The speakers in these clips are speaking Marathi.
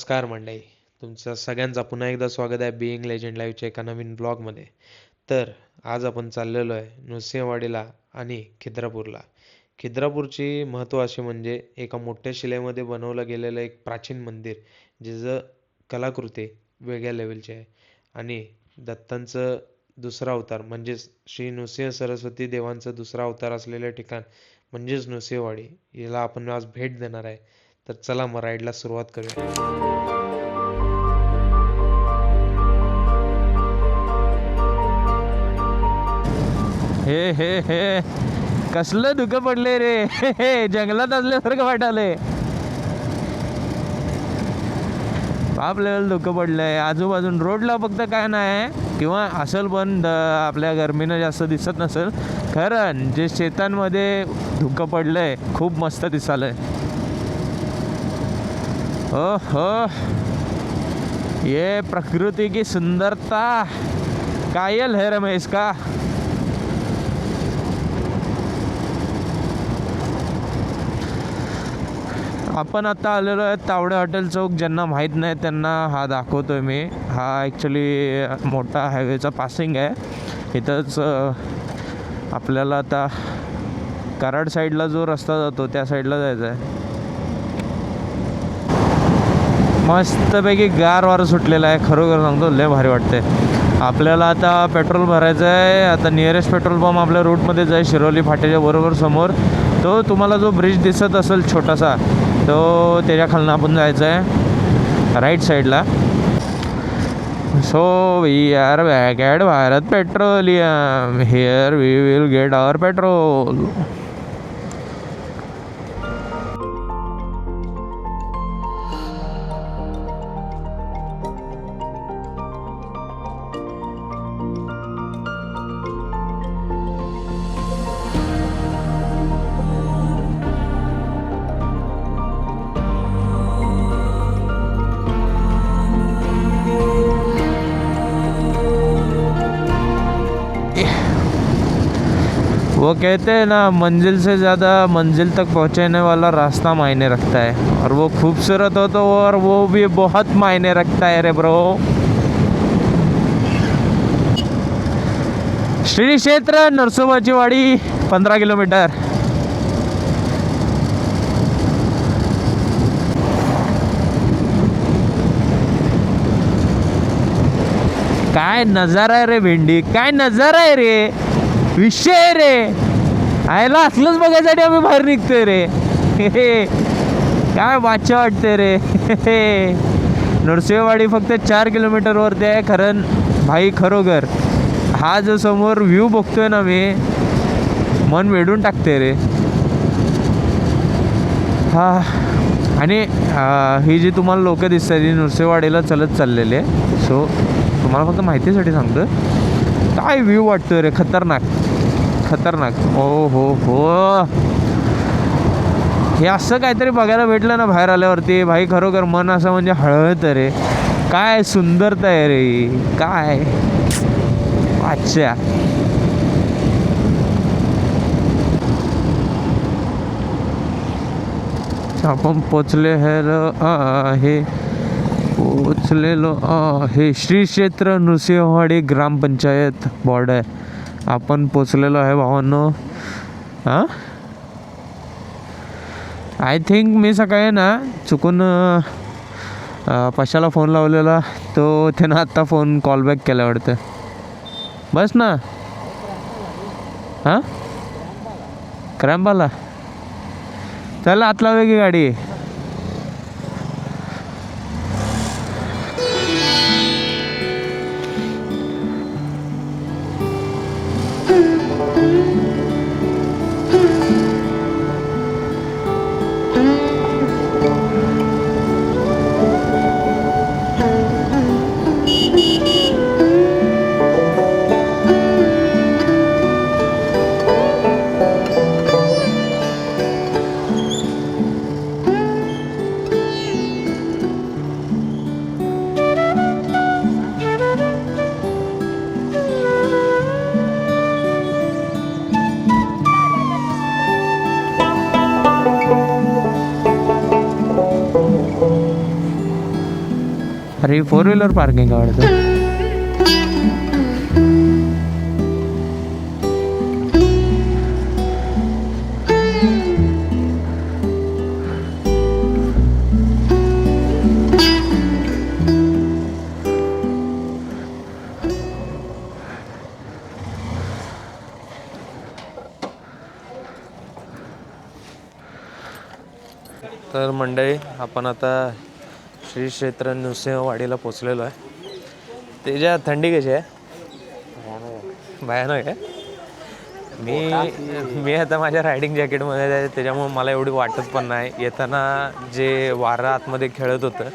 नमस्कार मंडळी. तुमचं सगळ्यांचं पुन्हा एकदा स्वागत आहे बीइंग लेजंड लाईव्हच्या एका नवीन ब्लॉगमध्ये. तर आज आपण चाललेलो आहे नृसिंहवाडीला आणि खिद्रापूरला. खिद्रापूरची महत्त्व अशी म्हणजे एका मोठ्या शिलेमध्ये बनवलं गेलेलं एक प्राचीन मंदिर, ज्याचं कलाकृती वेगळ्या लेवलची आहे. आणि दत्तांचं दुसरा अवतार म्हणजेच श्री नृसिंह सरस्वती देवांचा दुसरा अवतार असलेले ठिकाण म्हणजेच नृसिंहवाडी, याला आपण आज भेट देणार आहे. तर चला मग राईडला सुरुवात करूया. हे हे हे कसलं धुकं पडले रे. हे जंगलात असल्यासारखं वाटालंय. पाप लेवल धुकं पडलंय. आजूबाजून रोडला फक्त काय नाही किंवा असेल पण आपल्या गरमीनं जास्त दिसत नसेल. खरं जे शेतांमध्ये धुकं पडलंय खूप मस्त दिसालंय. हो हो, ये प्रकृति की सुंदरता कायल है रमेश का. आपण आता आलेलो आहे तावडे हॉटेल चौक. ज्यांना माहीत नाही त्यांना हा दाखवतोय मी. हा ॲक्च्युली मोठा हायवेचा पासिंग आहे. इथंच आपल्याला आता कराड साईडला जो रस्ता जातो त्या साईडला जायचं आहे. मस्तपैकी गार वारं सुटलेलं आहे. खरोखर सांगतो लय भारी वाटते. आपल्याला आता पेट्रोल भरायचं आहे. आता नियरेस्ट पेट्रोल पंप आपल्या रूटमध्ये जाईल शिरोली फाट्याच्या बरोबर समोर. तो तुम्हाला जो ब्रिज दिसत असेल छोटासा, तो त्याच्या खालनं आपण जायचं आहे राईट साईडला. So we are back at Bharat Petroleum. Here we will get our petrol. वो कहते हैं ना, मंजिल से ज़्यादा मंजिल तक पहुंचाने वाला रास्ता मायने रखता है. और वो खूबसूरत हो तो और वो भी बहुत मायने रखता है रे ब्रो. श्री क्षेत्र नरसोबाची वाडी 15 किलोमीटर. काय नजारा आहे रे भेंडी, काय नजारा आहे रे. विषय रे, आयला असलंच बघायसाठी आम्ही बाहेर निघतोय रे. काय वाचा वाटते रे. नरसिंहवाडी फक्त 4 किलोमीटरवरती आहे. खरं भाई खरोखर हा जो समोर व्ह्यू बघतोय ना मी, मन वेडून टाकते रे. हा, आणि ही जी तुम्हाला लोक दिसतात ही नरसिंहवाडीला चलत चाललेली आहे. सो तुम्हाला फक्त माहितीसाठी सांगतो काय व्ह्यू वाटतोय रे. खतरनाक खतरनाक. ओ हो हो, हे असं काहीतरी बघायला भेटलं ना बाहेर आल्यावरती, भाई खरोखर मन असं म्हणजे हळहळतं रे. काय सुंदरता आहे रे. काय अच्छा. आपण पोचलेलो आहे श्री क्षेत्र नृसिंहवाडी ग्रामपंचायत बॉर्डर. आपण पोचलेलो आहे भावांनो. हां, आय थिंक मी सकाळी ना चुकून पशाला फोन लावलेला, तो त्यानं आत्ता फोन कॉलबॅक केला वाटतं. बस ना. हां, क्रॅम्पाला चला आतला वेगळी गाडी. अरे ही 4 व्हीलर पार्किंग आवडतं. तर मंडळी, आपण आता श्री क्षेत्र नृसिंहवाडीला पोचलेलो आहे. त्याच्या थंडी कशी आहे? भयानक आहे. मी आता माझ्या रायडिंग जॅकेटमध्ये आहे, त्याच्यामुळे मला एवढी वाटत पण नाही. येताना जे वारं आतमध्ये खेळत होतं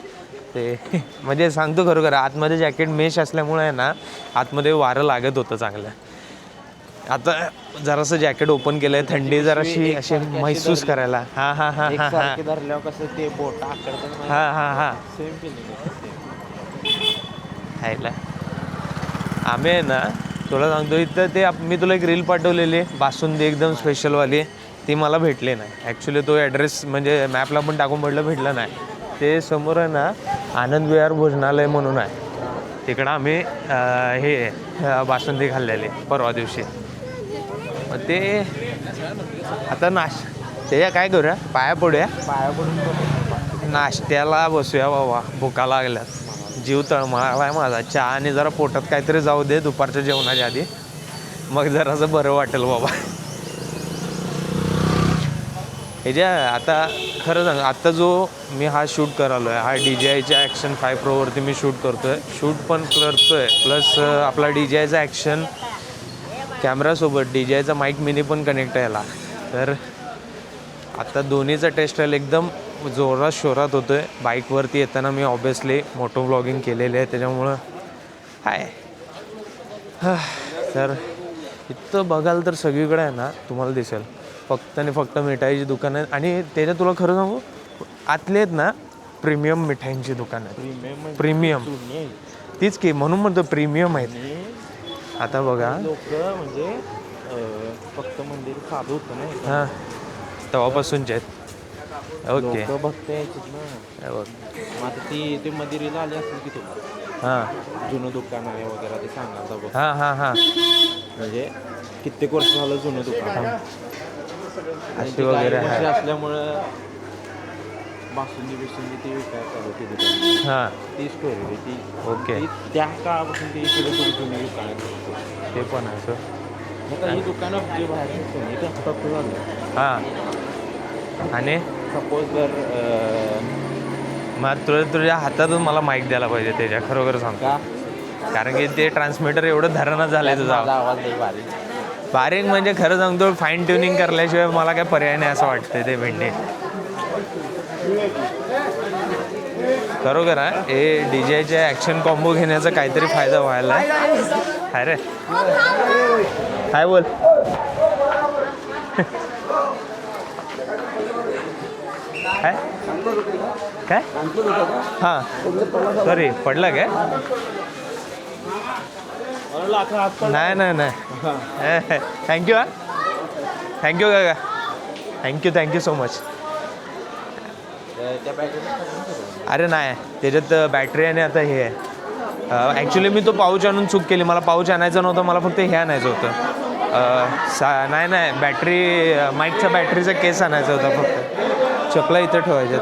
ते म्हणजे सांगतो खरोखर, आतमध्ये जॅकेट मेश असल्यामुळे आहे ना, आतमध्ये वारं लागत होतं चांगलं. आता जरासं जॅकेट ओपन केलंय, थंडी जराशी अशी महसूस करायला. हा हा हा हा हा धरल्यावर कसं ते बोट आकडतं. हा हा हा सेम फिलिंग खायला. आम्ही आहे ना, तुला सांगतो, इथं ते मी तुला एक रील पाठवलेली बासुंदी एकदम स्पेशलवाली, ती मला भेटली नाही. ॲक्च्युली तो ॲड्रेस म्हणजे मॅपला पण टाकून पडलं, भेटलं नाही. ते समोर आहे ना, आनंद विहार भोजनालय म्हणून आहे, तिकडं आम्ही हे बासुंदी खाल्लेली परवा दिवशी. ते आता त्याच्या काय करूया, पाया पडूया, नाश्त्याला बसूया बाबा. भुका लागल्यात, जीव तळमळालाय माझा. चहा आणि जरा पोटात काहीतरी जाऊ दे दुपारच्या जेवणाच्या आधी, मग जरासं बरं वाटेल बाबा. आता खरं सांग, आता जो मी हा शूट करालो आहे, हा DJIच्या ॲक्शन 5 प्रोवरती मी शूट करतो आहे. शूट पण करतो आहे, प्लस आपला DJIचा ॲक्शन कॅमेरासोबत DJIचा माईक मिनी पण कनेक्ट आहे याला. तर आता दोन्हीचा टेस्ट राहील, एकदम जोरात शोरात होतो आहे. बाईकवरती येताना मी ऑब्वियसली मोटो व्लॉगिंग केलेले आहे, त्याच्यामुळं हाय. तर इथं बघाल तर सगळीकडे आहे ना, तुम्हाला दिसेल फक्त आणि फक्त मिठाईची दुकानं आहेत. आणि त्याच्यात तुला खरं सांगू, आतले आहेत ना प्रीमियम मिठाईंची दुकानं आहेत. प्रीमियम तीच की, म्हणून म्हणतो प्रीमियम आहेत. आता बघा, लोक म्हणजे फक्त मंदिर साधू होतं ना, हां, तेव्हापासूनचे आहेत. ओके, लोक भक्त यायचीत ना. बघ. मग आता ते मंदिरीला आले असेल की तुला हां जुनं दुकान आहे वगैरे ते सांगायला बघ. हां हां हां म्हणजे कित्येक वर्ष झालं जुनं दुकान अशी वगैरे आहे. असल्यामुळं बासुंदी बिसुंदी ती विकायला चालू केली. हां, ती स्टोरी ती. ओके, त्या काळापासून ती इकडे थोडी जुनी दुकान आहे. ते पण आहे. सर मग ही दुकानं जे बाहेर दिसते ना, ते हटप झालं. हां, आणि सपोज जर मग तुझ्या हातातून मला माईक द्यायला पाहिजे त्याच्या, खरोखर सांगतो. का कारण की ते ट्रान्समीटर एवढं धरणं झालं आहे तुझा आवाज नाही बारीक. बारीक म्हणजे खरं सांगतो, फाईन ट्युनिंग करल्याशिवाय मला काय पर्याय नाही असं वाटतं ते भेंडे. खरोखर आहे, हे DJIच्या ॲक्शन कॉम्बो घेण्याचा काहीतरी फायदा व्हायला आहे. अरे काय बोल, काय काय हां, सॉरी पडला काय? नाही नाही नाही, थँक्यू. हां, थँक्यू काका, थँक्यू सो मच. अरे नाही, त्याच्यात बॅटरी आणि आता हे आहे. ॲक्च्युली मी तो पाऊच आणून चूक केली. मला पाऊच आणायचं नव्हतं, मला फक्त हे आणायचं होतं. नाही बॅटरी, माईकचा बॅटरीचा केस आणायचा होता फक्त. चपला इथं ठेवायच्यात.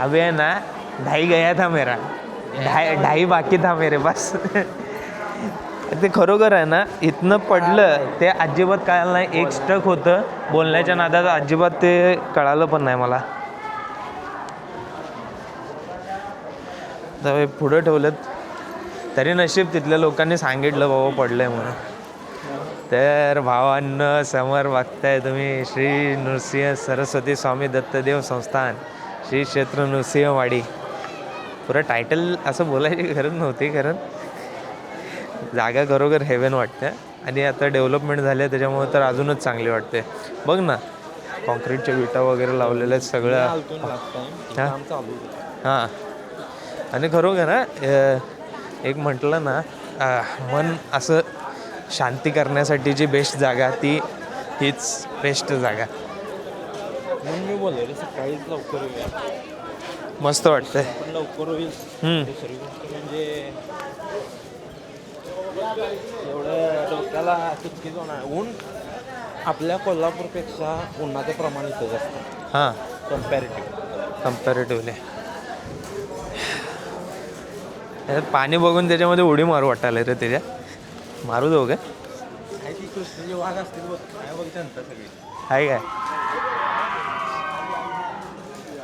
अबे है ना, ढाई गया था मेरा, ढाई बाकी था मेरे बस. ते खरोखर आहे ना, इथनं पडलं ते अजिबात कळालं नाही. एक स्टक होतं बोलण्याच्या नादात, अजिबात ते कळालं पण नाही मला. तर पुढं ठेवलं तरी नशीब तिथल्या लोकांनी सांगितलं बाबा पडलंय म्हणून. तर भावांनो, समोर बघताय तुम्ही श्री नृसिंह सरस्वती स्वामी दत्तदेव संस्थान, श्री क्षेत्र नृसिंहवाडी. पुरं टायटल असं बोलायची गरज नव्हती, कारण जागा खरोखर हेवन वाटते. आणि आता डेव्हलपमेंट झाली आहे त्याच्यामुळे तर अजूनच चांगली वाटते. बघ ना, कॉन्क्रीटच्या विटा वगैरे लावलेल्या आहेत सगळं. हां, आणि खरोखर ना, एक म्हटलं ना, मन असं शांती करण्यासाठीची बेस्ट जागा हीच बेस्ट जागा. म्हणून मी बोललो सकाळीच लवकर येऊया. मस्त वाटतंय. पण लवकर होईल. दुसरी गोष्ट म्हणजे एवढं डोक्याला कितकीच होणार. ऊन आपल्या कोल्हापूरपेक्षा उन्हाचं प्रमाण इथं जास्त हां कम्पॅरेटिव्ह. पाणी बघून त्याच्यामध्ये उडी मारू वाटायला रे त्याच्या. मारू जाऊ काय? काय ती कृष्णाची वाघ असतील बघ, काय बघ जनता सगळी. आहे काय?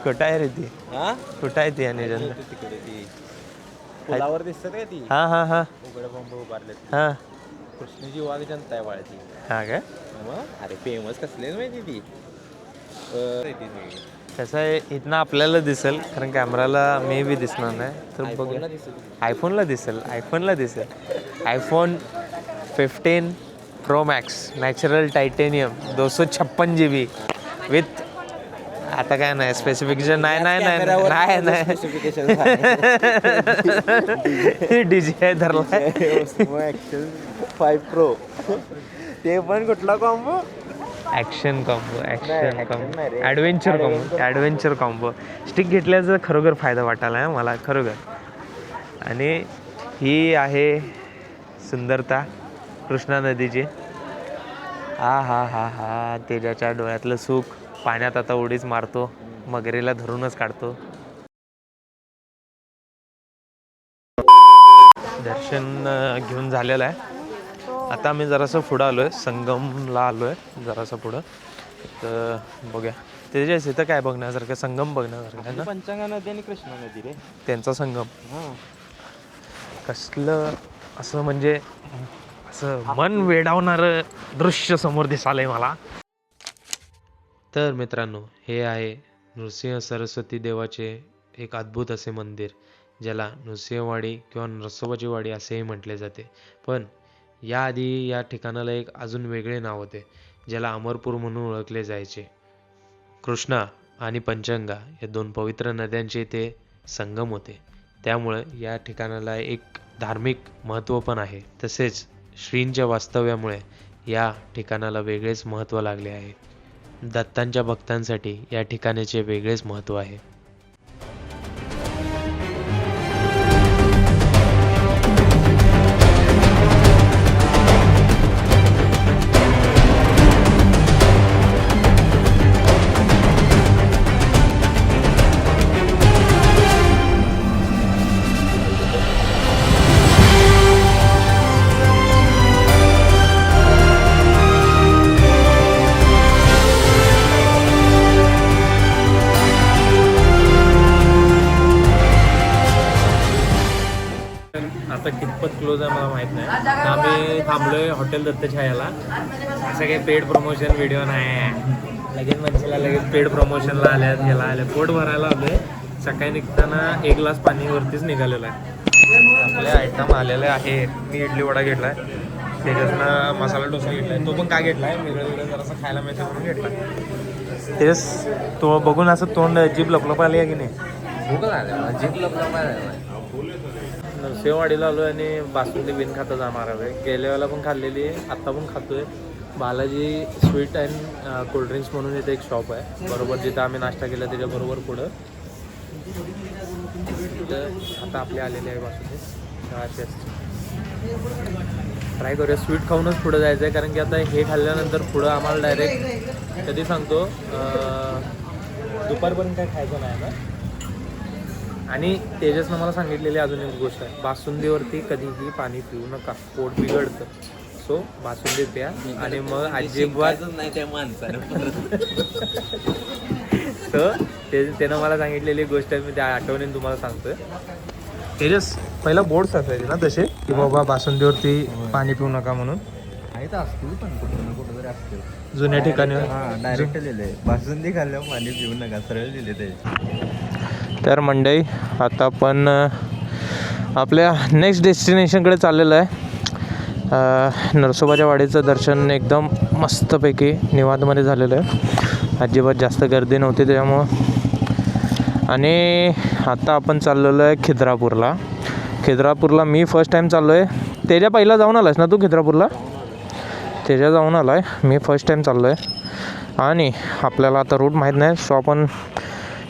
कुठं आहे रे ती? कुठं आहे ती आणि जनता? तिकडे ती पुलावर दिसतात काय ती हां उघडे बंब उभारलेत. हां कृष्णाची वाघ जनता आहे बाळाची. हां काय? अरे फेमस कसले माहिती ती. कसं आहे इथनं आपल्याला दिसेल कारण कॅमेराला मे बी दिसणार नाही तर बघूया. आयफोनला दिसेल. IPhone 15 pro max natural titanium 256 GB with आता काय नाही स्पेसिफिकेशन नाही DJI धरलाय 5 Pro. ते पण कुठला combo? Action combo adventure combo stick घेतल्याचा खरोखर फायदा वाटायला आहे मला खरोखर. आणि ही आहे सुंदरता कृष्णा नदीची. हा तेजाच्या डोळ्यातलं सुख पाण्यात आता उडीच मारतो, मगरीला धरूनच काढतो. दर्शन घेऊन झालेलं आहे. आता आम्ही जरासं पुढं आलो आहे, संगमला आलो आहे जरासं पुढं. तर बघूया तेजस इथं काय बघण्यासारखं. संगम बघण्यासारखं आहे ना. पंचगंगा नदी आणि कृष्णा नदी रे त्यांचा संगम. कसलं असं म्हणजे असं मन वेडावणारं दृश्य समोर दिसालंय मला. तर मित्रांनो, हे आहे नृसिंह सरस्वती देवाचे एक अद्भुत असे मंदिर, ज्याला नृसिंहवाडी किंवा नरसोबाची वाडी असेही म्हटले जाते. पण याआधी या ठिकाणाला एक अजून वेगळे नाव होते, ज्याला अमरपूर म्हणून ओळखले जायचे. कृष्णा आणि पंचगंगा या दोन पवित्र नद्यांचे इथे संगम होते, त्यामुळे या ठिकाणाला एक धार्मिक महत्त्व पण आहे. तसेच श्रींच्या वास्तव्यामुळे या ठिकाणाला वेगळेच महत्त्व लागले आहे. दत्तांच्या भक्तांसाठी या ठिकाणाचे वेगळेच महत्त्व आहे. आता कितपत क्लोज आहे मला माहीत नाही. तर आम्ही थांबलोय हॉटेल दत्तछायाला. असं काही पेड प्रमोशन व्हिडिओ नाही. लगेच मनसेला लगेच पेड प्रमोशनला आल्यात ह्याला आल्या. पोट भरायला आलोय. सकाळी निघताना 1 ग्लास पाणीवरतीच निघालेला आहे. आपले आयटम आलेले आहे. मी इडली वडा घेतला आहे, त्याच्यातनं मसाला डोसा घेतला आहे. तो पण काय घेतला आहे वेगळं वेगळं जरासं खायला मिळतं म्हणून घेतला. तेच तो बघून असं तोंड जीभ लपलप आली आहे की नाही. जीभ लपलप नरसिंहवाडीला आलो आणि बासुंदी बिन खाता जाणार आहे. गेल्या वेळेला पण खाल्लेली आहे, आत्ता पण खातोय. बालाजी स्वीट अँड कोल्ड्रिंक्स म्हणून इथे एक शॉप आहे, बरोबर जिथं आम्ही नाश्ता केला त्याच्याबरोबर पुढं. तर आता आपले आलेले आहे बासुंदी. ट्राय करूया. स्वीट खाऊनच पुढं जायचं आहे, कारण की आता हे खाल्ल्यानंतर पुढं आम्हाला डायरेक्ट कधी सांगतो दुपारपर्यंत काय खायचं नाही ना. आणि तेजसनं मला सांगितलेली अजून एक गोष्ट आहे, बासुंदीवरती कधीही पाणी पिऊ नका, पोट बिघडतं. सो बासुंदी प्या आणि मग अजिबात नाही त्या माणसानं. सो त्यानं मला सांगितलेली गोष्ट मी त्या आठवणीने तुम्हाला सांगतोय. तेजस पहिला बोर्ड्स असायचे ना तसे की बाबा बासुंदीवरती पाणी पिऊ नका म्हणून. आहेत असतील पण कुठं ना कुठं तरी असतील जुन्या ठिकाणी. डायरेक्ट लिहिले बासुंदी खाल्ल्यावर पाणी पिऊ नका, सरळ लिहिले ते. तर मंडळी आता आपण आपल्या नेक्स्ट डेस्टिनेशनकडे चाललेलं आहे. नरसोबाच्या वाडीचं दर्शन एकदम मस्तपैकी निवांतमध्ये झालेलं आहे, अजिबात जास्त गर्दी नव्हती त्यामुळं. आणि आता आपण चाललेलो आहे खिद्रापूरला मी फर्स्ट टाईम चाललो आहे. त्याच्या पहिला जाऊन आलास ना तू खिद्रापूरला? त्याच्या जाऊन आला आहे, मी फर्स्ट टाईम चाललो आहे. आणि आपल्याला आता रूट माहीत नाही, सो आपण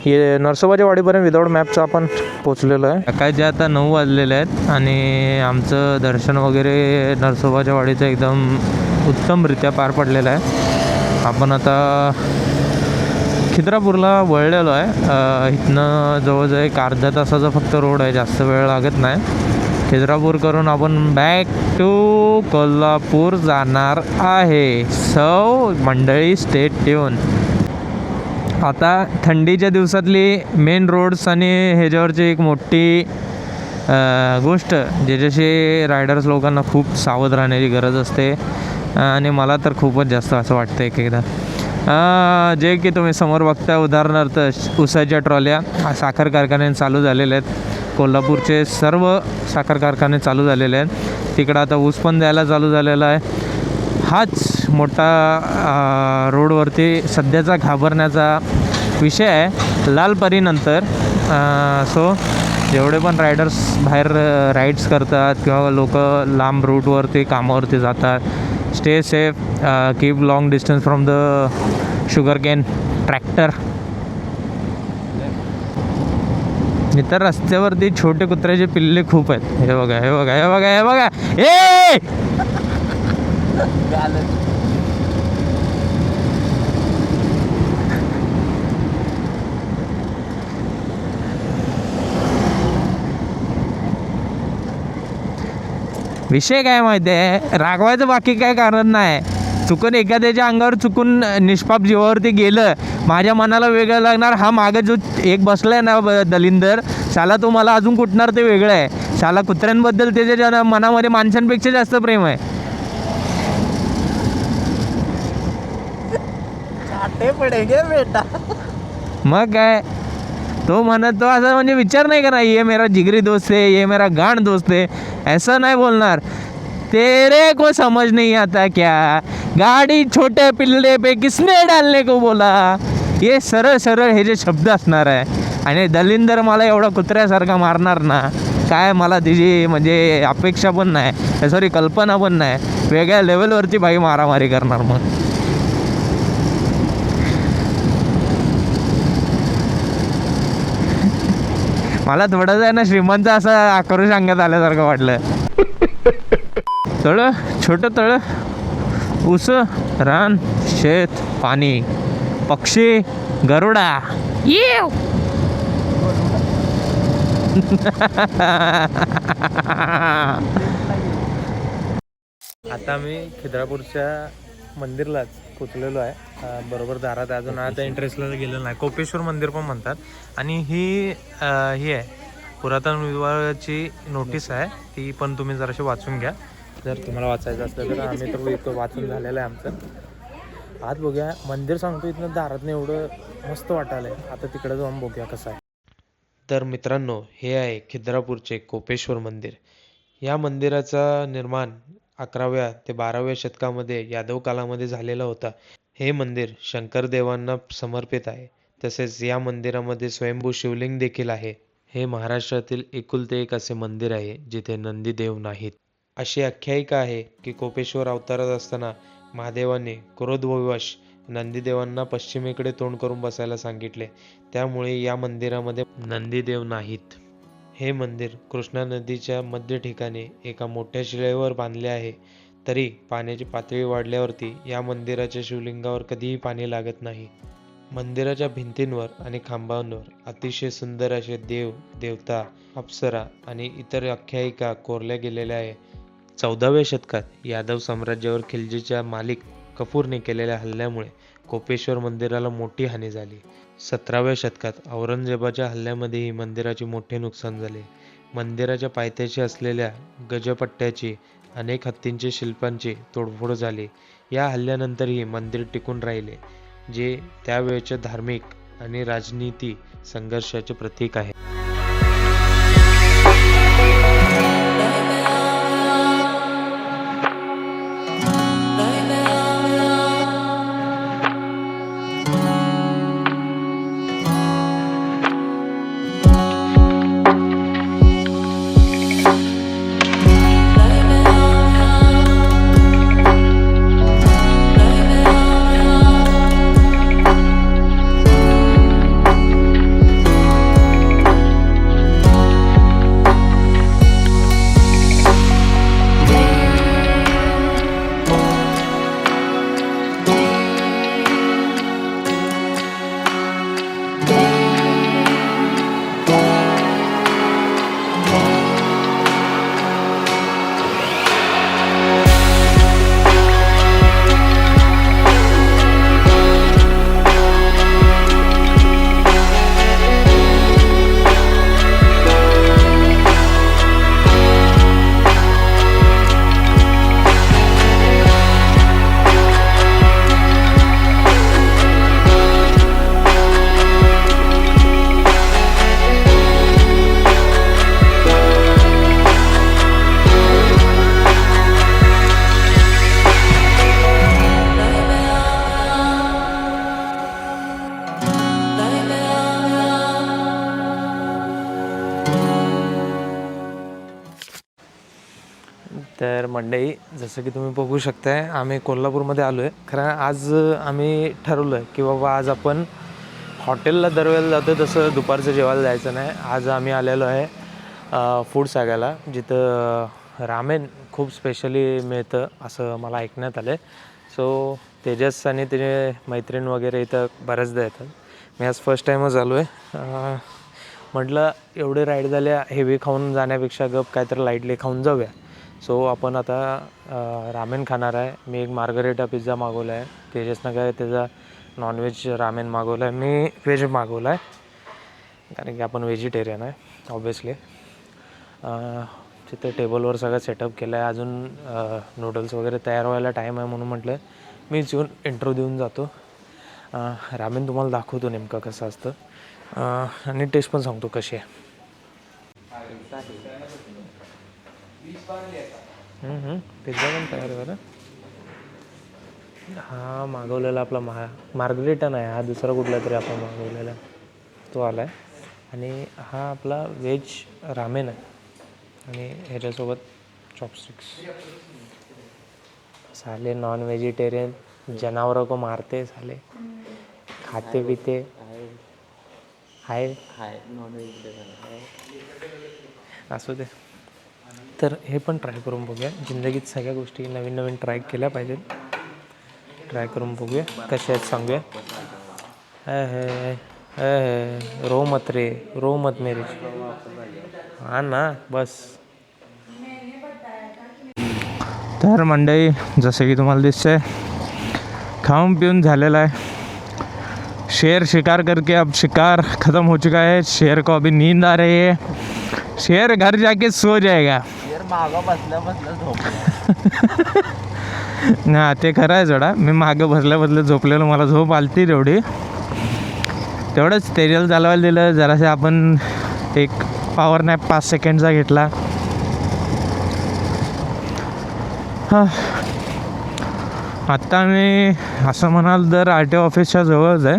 हे नरसोबाच्या वाडीपर्यंत विदाऊट मॅपचं आपण पोचलेलो आहे. सकाळचे आता 9 वाजलेले आहेत आणि आमचं दर्शन वगैरे नरसोबाच्या वाडीचं एकदम उत्तमरित्या पार पडलेलं आहे. आपण आता खिद्रापूरला वळलेलो आहे. इथनं जवळजवळ एक अर्ध्या तासाचा फक्त रोड आहे, जास्त वेळ लागत नाही. खिद्रापूर करून आपण बॅक टू कोल्हापूर जाणार आहे. सो मंडळी स्टे ट्यून. आता थंडीच्या दिवसातली मेन रोड्स आणि ह्याच्यावरची एक मोठी गोष्ट ज्याच्याशी रायडर्स लोकांना खूप सावध राहण्याची गरज असते आणि मला तर खूपच जास्त असं वाटतं एक एकदा. जे की तुम्ही समोर बघता उदाहरणार्थ उसाच्या ट्रॉल्या साखर कारखाने चालू झालेले आहेत. कोल्हापूरचे सर्व साखर कारखाने चालू झालेले आहेत. तिकडं आता ऊस पण द्यायला चालू झालेला आहे. हाच मोठा रोडवरती सध्याचा घाबरण्याचा विषय आहे लालपरीनंतर. सो जेवढे पण रायडर्स बाहेर राईड्स करतात किंवा लोक लांब रूटवरती कामावरती जातात, stay safe, keep long distance from the sugar can tractor. इतर रस्त्यावरती छोटे कुत्र्याचे पिल्ले खूप आहेत. हे बघा हे बघा हे बघा हे बघा ए विषय काय माहिती आहे, रागवायचं बाकी काय कारण नाही. चुकून एखाद्याच्या अंगावर चुकून निष्पाप जीवावरती गेलं, माझ्या मनाला वेगळं लागणार. हा मागे जो एक बसलाय ना दलिंदर, साला तो मला अजून कुटणार ते वेगळं आहे. साला कुत्र्यांबद्दल त्याच्या मनामध्ये माणसांपेक्षा जास्त प्रेम आहे. बेटा मग काय तो म्हणत, तो असं म्हणजे विचार नाही करा ये मेरा जिगरी दोस्त है, ये मेरा गांड दोस्त है, ऐसा नाही बोलणार. तेरे को समझ नहीं आता क्या, गाडी छोटे पिल्ले पे किसने डालने को बोला. हे सरळ सरळ हे जे शब्द असणार आहे. आणि दलिंदर मला एवढा कुत्र्यासारखा मारणार ना, काय मला तिची म्हणजे अपेक्षा पण नाही, सॉरी कल्पना पण नाही. वेगळ्या लेवलवरती बाई मारामारी करणार. मग मला थोडंसं आहे ना श्रीमंत असं आक्रोश अंगात आल्यासारखं वाटलं. तळं छोटं तळं, ऊस, रान, शेत, पाणी, पक्षी, गरुडा. येव आता मी खिद्रापूरच्या मंदिरलाच पोचलेलो आहे. बरोबर दारात अजून आता इंटरेस्टला गेलेलं नाही. कोपेश्वर मंदिर पण म्हणतात. आणि ही आहे पुरातन विभागाची नोटीस आहे, ती पण तुम्ही जराशी वाचून घ्या जर तुम्हाला वाचायचं असलं तर. आम्ही तर इथं वाचून झालेलं आहे आमचं. आज बघूया मंदिर, सांगतो इथनं दारातनं एवढं मस्त वाटायलं आहे. आता तिकडे जाऊन बघूया कसं आहे. तर मित्रांनो, हे आहे खिद्रापूरचे कोपेश्वर मंदिर. या मंदिराचा निर्माण 11व्या ते 12व्या शतकामध्ये यादव कालामध्ये झालेला होता. हे मंदिर शंकर देवांना समर्पित आहे. तसेच या मंदिरामध्ये स्वयंभू शिवलिंग देखील आहे. हे महाराष्ट्रातील एकुलते एक असे मंदिर आहे जिथे नंदीदेव नाहीत. अशी आख्यायिका आहे की कोपेश्वर अवतारात असताना महादेवाने क्रोधवश नंदीदेवांना पश्चिमेकडे तोंड करून बसायला सांगितले. त्यामुळे या मंदिरामध्ये नंदीदेव नाहीत. हे मंदिर कृष्णा नदीच्या मध्य ठिकाणी एका मोठ्या शिळेवर बांधले आहे. तरी पाण्याची पातळी वाढल्यावरती या मंदिराच्या शिवलिंगावर कधीही पाणी लागत नाही. मंदिराच्या भिंतींवर आणि खांबांवर अतिशय सुंदर असे देव, देवता, अप्सरा आणि इतर आख्यायिका कोरल्या गेलेल्या आहे. 14व्या शतकात यादव साम्राज्यावर खिल्जीच्या मालिक कफूरने केलेल्या हल्ल्यामुळे कोपेश्वर मंदिराला मोठी हानी झाली. 17व्या शतकात औरंगजेबाच्या हल्ल्यामध्येही मंदिराचे मोठे नुकसान झाले. मंदिराच्या पायथ्याशी असलेल्या गजपट्ट्याची, अनेक हत्तींच्या शिल्पांची तोडफोड झाली. या हल्ल्यानंतरही मंदिर टिकून राहिले, जे त्यावेळच्या धार्मिक आणि राजनीती संघर्षाचे प्रतीक आहे. तर मंडळी, जसं की तुम्ही बघू शकताय, आम्ही कोल्हापूरमध्ये आलो आहे. खरं आज आम्ही ठरवलं आहे की बाबा आज आपण हॉटेलला दरवेळेला जातो तसं दुपारचं जेवायला जायचं नाही. आज आम्ही आलेलो आहे फूड सागाला, जिथं रामेन खूप स्पेशली मिळतं असं मला ऐकण्यात आलं आहे. सो तेजस आणि तिने मैत्रीण वगैरे इथं बऱ्याचदा येतात. मी आज फर्स्ट टाईमच आलो आहे. म्हटलं एवढे राईड झाल्या हेवी खाऊन जाण्यापेक्षा गप काहीतरी लाईटली खाऊन जाऊया. सो आपण आता रामेन खाणार आहे. मी एक मार्गरेटा पिझ्झा मागवला आहे. तेजसनं काय त्याचा नॉनव्हेज रामेन मागवला आहे. मी व्हेज मागवला आहे कारण की आपण व्हेजिटेरियन आहे ऑब्वियसली. तिथे टेबलवर सगळं सेटअप केलं आहे. अजून नूडल्स वगैरे तयार व्हायला टाईम आहे म्हणून म्हटलं मीच येऊन इंट्रो देऊन जातो. रामेन तुम्हाला दाखवतो नेमकं कसं असतं आणि टेस्ट पण सांगतो कशी आहे. पिझ्झा पण तयार आहे बरं. हा मागवलेला आपला मार्गरेटा नाही, हा दुसरा कुठला तरी आपण मागवलेला तो आला आहे. आणि हा आपला व्हेज रामेन आहे आणि ह्याच्यासोबत चॉपस्टिक्स. साले नॉन व्हेजिटेरियन जनावरों को मारते साले, खाते पीते आहे नॉन व्हेजिटेरियन असू दे. तर हे पण ट्राय करून बघूया. जिंदगीत सगळ्या गोष्टी नवीन नवीन ट्राय केल्या पाहिजेत. ट्राय करून बघूया कशा आहेत सांगूया. रो मत रे, रो मत मेरे. हा ना बस. तर मंडळी, जसं की तुम्हाला दिसतंय खाऊन पिऊन झालेला आहे. शेर शिकार करके अब शिकार ख़त्म हो चुका है. शेर को अभी नींद आ रही है. शेर घर जाके सो जाएगा. मागं बसल्या बसल्या झोपल्या. ना ते खरं आहे जोडा. मी मागं बसल्या झोपलेलो, मला झोप आलती तेवढी. तेवढंच तेजल चालवायला दिलं. जरासे आपण एक पॉवर नॅप 5 सेकंडचा घेतला. हां, आत्ता मी असं म्हणाल तर RTO ऑफिसच्या जवळच आहे.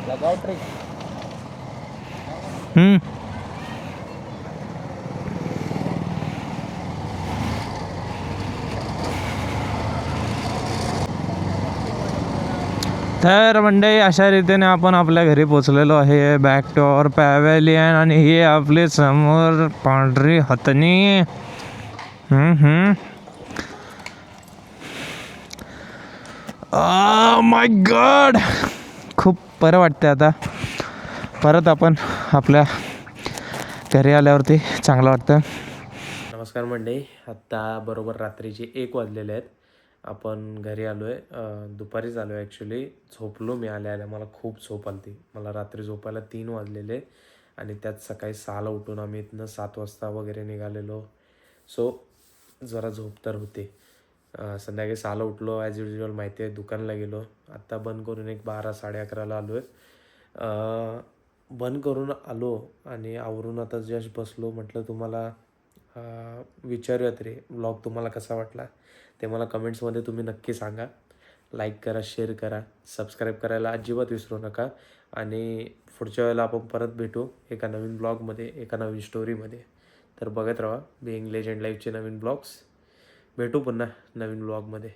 लगाव ट्रेक. तर मंडळी, अशा रीतीने आपण आपल्या घरी पोचलेलो आहे. Back to our pavilion. आणि हे आपले समोर पांढरी हत्ती. माय गॉड, खूप बरं वाटतं आता. परत आपण आपल्या घरी आल्यावरती चांगलं वाटतं. नमस्कार मंडळी, आत्ता बरोबर रात्रीचे 1 वाजलेले आहेत. आपण घरी आलो आहे. दुपारीच आलो आहे ॲक्च्युली. झोपलो मी आल्या मला खूप झोप आली होती. मला रात्री झोपायला 3 वाजलेले आणि त्यात सकाळी 6ला उठून आम्ही इथनं 7 वाजता वगैरे निघालेलो. सो जरा झोप तर होते. संध्याकाळी 6ला उठलो. ॲज युजल माहिती आहे, दुकानला गेलो. आत्ता बंद करून एक 12 साडे 11ला आलो आहे. बंद करून आलो आणि आवरून आता जस्ट बसलो. म्हटलं तुम्हाला विचारूयात रे, व्लॉग तुम्हाला कसा वाटला ते मला कमेंट्समध्ये तुम्ही नक्की सांगा. लाईक करा, शेअर करा, सबस्क्राईब करायला अजिबात विसरू नका. आणि पुढच्या वेळेला आपण परत भेटू एका नवीन ब्लॉगमध्ये, एका नवीन स्टोरीमध्ये. तर बघत राहा बिईंग लेजंड लाईफचे नवीन ब्लॉग्स. भेटू पुन्हा नवीन ब्लॉगमध्ये.